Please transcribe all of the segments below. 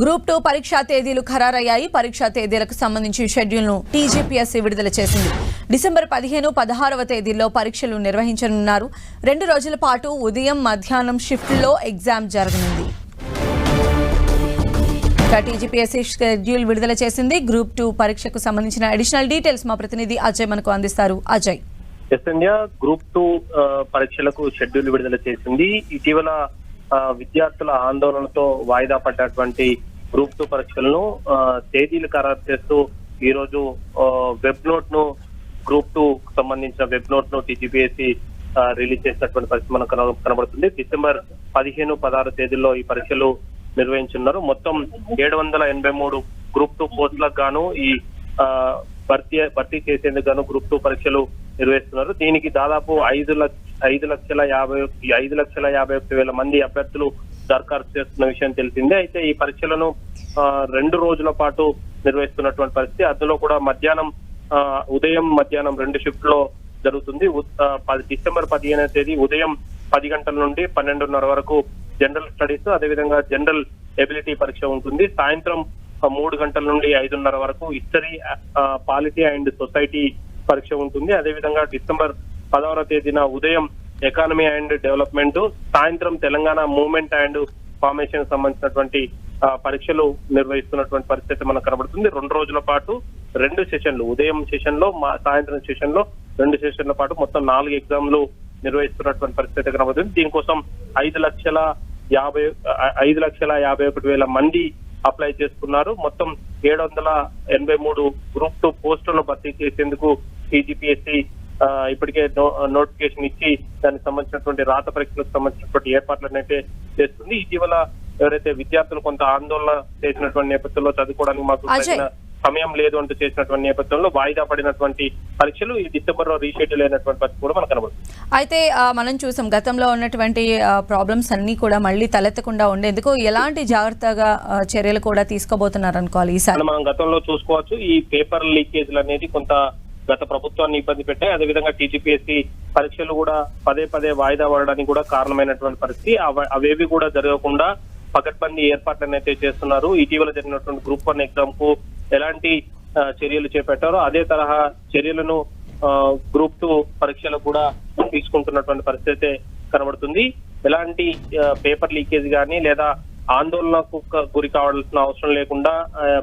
Group 2 పరీక్షా తేదీలు ఖరారయ్యాయి. పరీక్షా తేదీలకు సంబంధించి షెడ్యూల్ను టీజీపీఎస్సీ విడుదల చేసింది. డిసెంబర్ 15, 16వ తేదీల్లో పరీక్షలు నిర్వహించనున్నారు. 2 రోజుల పాటు ఉదయం, మధ్యాహ్నం షిఫ్ట్లో ఎగ్జామ్ జరగనుంది. టీజీపీఎస్సీ షెడ్యూల్ విడుదల చేసింది. గ్రూప్ 2 పరీక్షకు సంబంధించిన అడిషనల్ డీటెయిల్స్ మా ప్రతినిధి అజయ్ మనకు అందిస్తారు. అజయ్, గ్రూప్ 2 పరీక్షలకు షెడ్యూల్ విడుదల చేసింది. ఇటీవల విద్యార్థుల ఆందోళనతో వాయిదా పడ్డటువంటి గ్రూప్ 2 పరీక్షలను తేదీలు ఖరారు చేస్తూ ఈ రోజు వెబ్ నోట్ ను గ్రూప్ 2 సంబంధించిన వెబ్ నోట్ ను టీజీపీఎస్సీ రిలీజ్ చేసినటువంటి పరిస్థితి మనకు కనబడుతుంది. డిసెంబర్ 15, 16 తేదీల్లో ఈ పరీక్షలు నిర్వహించున్నారు. మొత్తం 783 గ్రూప్ 2 పోస్టులకు గాను ఈ భర్తీ చేసేందుకు గాను గ్రూప్ 2 పరీక్షలు నిర్వహిస్తున్నారు. దీనికి దాదాపు 5,51,000 మంది అభ్యర్థులు దరఖాస్తు చేస్తున్న విషయం తెలిసిందే. అయితే ఈ పరీక్షలను 2 రోజుల పాటు నిర్వహిస్తున్నటువంటి పరిస్థితి. అందులో కూడా ఉదయం, మధ్యాహ్నం 2 షిఫ్ట్ లో జరుగుతుంది. డిసెంబర్ 15వ తేదీ ఉదయం 10 గంటల నుండి 12:30 వరకు జనరల్ స్టడీస్, అదేవిధంగా జనరల్ ఎబిలిటీ పరీక్ష ఉంటుంది. సాయంత్రం 3 గంటల నుండి 5:30 వరకు హిస్టరీ, పాలిటీ అండ్ సొసైటీ పరీక్ష ఉంటుంది. అదేవిధంగా డిసెంబర్ 10వ తేదీన ఉదయం ఎకానమీ అండ్ డెవలప్మెంట్, సాయంత్రం తెలంగాణ మూవ్మెంట్ అండ్ ఫార్మేషన్ సంబంధించినటువంటి పరీక్షలు నిర్వహిస్తున్నటువంటి పరిస్థితి మనకు కనబడుతుంది. 2 రోజుల పాటు 2 సెషన్లు, ఉదయం సెషన్ లో, సాయంత్రం సెషన్ లో 2 సెషన్ల పాటు మొత్తం 4 ఎగ్జామ్లు నిర్వహిస్తున్నటువంటి పరిస్థితి కనబడుతుంది. దీనికోసం 5,51,000 మంది అప్లై చేసుకున్నారు. మొత్తం 783 గ్రూప్ 2 పోస్టులను భర్తీ చేసేందుకు టీజీపీఎస్సీ ఇప్పటికే నోటిఫికేషన్ ఇచ్చి దానికి సంబంధించినటువంటి రాత పరీక్షలకు సంబంధించినటువంటి ఏర్పాట్లను అయితే చేస్తుంది. ఇటీవల ఎవరైతే విద్యార్థులు కొంత ఆందోళన చేసినటువంటి నేపథ్యంలో చదువుకోవడానికి మాకు సమయం లేదు అంటూ చేసినటువంటి నేపథ్యంలో వాయిదా పడినటువంటి పరీక్షలు ఈ డిసెంబర్ లో రీషెడ్యూల్ అయినటువంటి పరిస్థితి కూడా మనకు కనబడుతుంది. అయితే మనం చూసాం గతంలో ఉన్నటువంటి ప్రాబ్లమ్స్ అన్ని కూడా మళ్ళీ తలెత్తకుండా ఉండేందుకు ఎలాంటి జాగ్రత్తగా చర్యలు కూడా తీసుకోబోతున్నారు అనుకోవాలి ఈసారి. మనం గతంలో చూసుకోవచ్చు, ఈ పేపర్ లీకేజ్లు అనేది కొంత గత ప్రభుత్వాన్ని ఇబ్బంది పెట్టాయి. అదేవిధంగా టీజీపీఎస్సీ పరీక్షలు కూడా పదే వాయిదా పడడానికి కూడా కారణమైనటువంటి పరిస్థితి. అవేవి కూడా జరగకుండా పకడ్బందీ ఏర్పాట్లను అయితే చేస్తున్నారు. ఇటీవల జరిగినటువంటి గ్రూప్ 1 ఎగ్జామ్ కు ఎలాంటి చర్యలు చేపట్టారో అదే తరహా చర్యలను గ్రూప్ 2 పరీక్షలకు కూడా తీసుకుంటున్నటువంటి పరిస్థితి కనబడుతుంది. ఎలాంటి పేపర్ లీకేజ్ కానీ లేదా ఆందోళనకు గురి కావాల్సిన అవసరం లేకుండా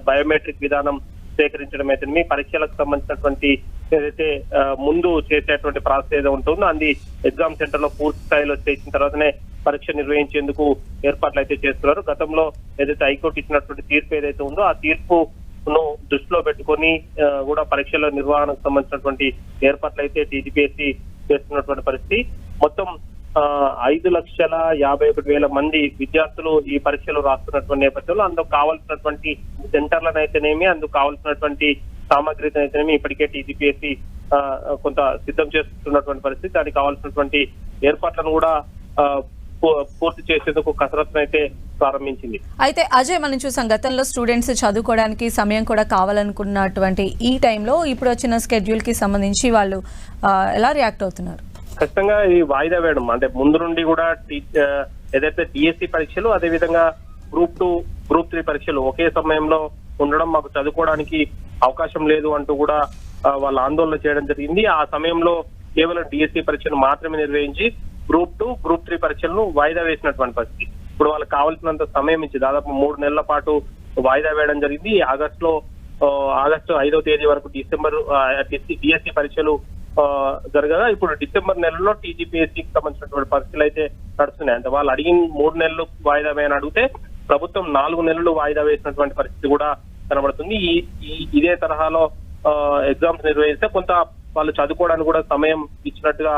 బయోమెట్రిక్ విధానం సేకరించడం అయితే మీ పరీక్షలకు సంబంధించినటువంటి ఏదైతే ముందు చేసేటువంటి ప్రాసెస్ ఏదో ఉంటుందో అది ఎగ్జామ్ సెంటర్ లో పూర్తి స్థాయిలో చేసిన తర్వాతనే పరీక్ష నిర్వహించేందుకు ఏర్పాట్లు అయితే చేస్తున్నారు. గతంలో ఏదైతే హైకోర్టు ఇచ్చినటువంటి తీర్పు ఏదైతే ఉందో ఆ తీర్పును దృష్టిలో పెట్టుకొని కూడా పరీక్షల నిర్వహణకు సంబంధించినటువంటి ఏర్పాట్లు అయితే టీజీపీఎస్సీ చేస్తున్నటువంటి పరిస్థితి. మొత్తం 5,51,000 మంది విద్యార్థులు ఈ పరీక్షలు రాస్తున్నటువంటి నేపథ్యంలో అందుకు కావాల్సినటువంటి సెంటర్లను అయితేనేమి, అందుకు కావాల్సినటువంటి సామగ్రిని అయితేనేమి ఇప్పటికే టీజీపీఎస్సీ కొంత సిద్ధం చేస్తున్నటువంటి పరిస్థితి. దానికి కావాల్సినటువంటి ఏర్పాట్లను కూడా పూర్తి చేసేందుకు కసరత్తు అయితే ప్రారంభించింది. అయితే అజయ్, మనం చూసాం గతంలో స్టూడెంట్స్ చదువుకోవడానికి సమయం కూడా కావాలనుకున్నటువంటి ఈ టైంలో ఇప్పుడు వచ్చిన స్కెడ్యూల్ కి సంబంధించి వాళ్ళు ఎలా రియాక్ట్ అవుతున్నారు? ఖచ్చితంగా ఇది వాయిదా వేయడం అంటే ముందు నుండి కూడా ఏదైతే డిఎస్సి పరీక్షలు, అదేవిధంగా గ్రూప్ 2, గ్రూప్ 3 పరీక్షలు ఒకే సమయంలో ఉండడం మాకు చదువుకోవడానికి అవకాశం లేదు అంటూ కూడా వాళ్ళు ఆందోళన చేయడం జరిగింది. ఆ సమయంలో కేవలం డిఎస్సి పరీక్షలు మాత్రమే నిర్వహించి గ్రూప్ 2, గ్రూప్ 3 పరీక్షలను వాయిదా వేసినటువంటి పరిస్థితి. ఇప్పుడు వాళ్ళకి కావాల్సినంత సమయం ఇచ్చి దాదాపు 3 నెలల పాటు వాయిదా వేయడం జరిగింది. ఆగస్టు 5వ తేదీ వరకు డిఎస్సి పరీక్షలు జరగగా ఇప్పుడు డిసెంబర్ నెలలో టీజీపీఎస్సీకి సంబంధించినటువంటి పరిస్థితులు అయితే నడుస్తున్నాయి. అంటే వాళ్ళు అడిగిన 3 నెలలు వాయిదా వేయని అడిగితే ప్రభుత్వం 4 నెలలు వాయిదా వేసినటువంటి పరిస్థితి కూడా కనబడుతుంది. ఇదే తరహాలో ఎగ్జామ్స్ నిర్వహిస్తే కొంత వాళ్ళు చదువుకోవడానికి కూడా సమయం ఇచ్చినట్టుగా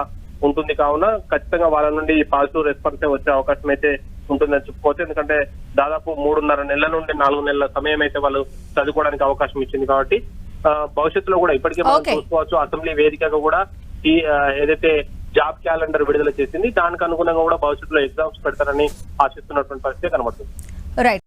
ఉంటుంది. కావున ఖచ్చితంగా వాళ్ళ నుండి పాజిటివ్ రెస్పాన్స్ వచ్చే అవకాశం అయితే ఉంటుందని చెప్పుకోవచ్చు. ఎందుకంటే దాదాపు 3.5 నెలల నుండి 4 నెలల సమయం అయితే వాళ్ళు చదువుకోవడానికి అవకాశం ఇచ్చింది. కాబట్టి భవిష్యత్తులో కూడా ఇప్పటికే మనం చూసుకోవచ్చు, అసెంబ్లీ వేదికగా కూడా ఏదైతే జాబ్ క్యాలెండర్ విడుదల చేసింది దానికి అనుగుణంగా కూడా భవిష్యత్తులో ఎగ్జామ్స్ పెడతారని ఆశిస్తున్నటువంటి పరిస్థితి కనబడుతుంది.